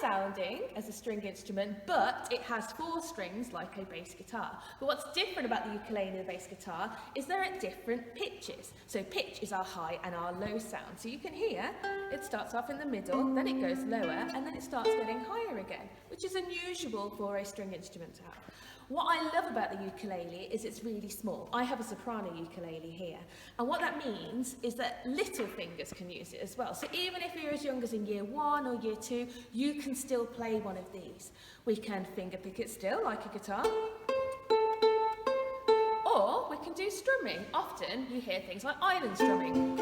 sounding as a string instrument, but it has 4 strings like a bass guitar. But what's different about the ukulele and the bass guitar is they're at different pitches. So pitch is our high and our low sound. So you can hear it starts off in the middle, then it goes lower, and then it starts getting higher again, which is unusual for a string instrument to have. What I love about the ukulele is it's really small. I have a soprano ukulele here, and what that means is that little fingers can use it as well. So even if you're as young as in year 1 or year 2, you can still play one of these. We can finger pick it still, like a guitar, or we can do strumming. Often you hear things like island strumming.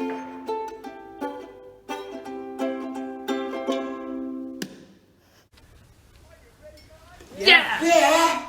Yeah!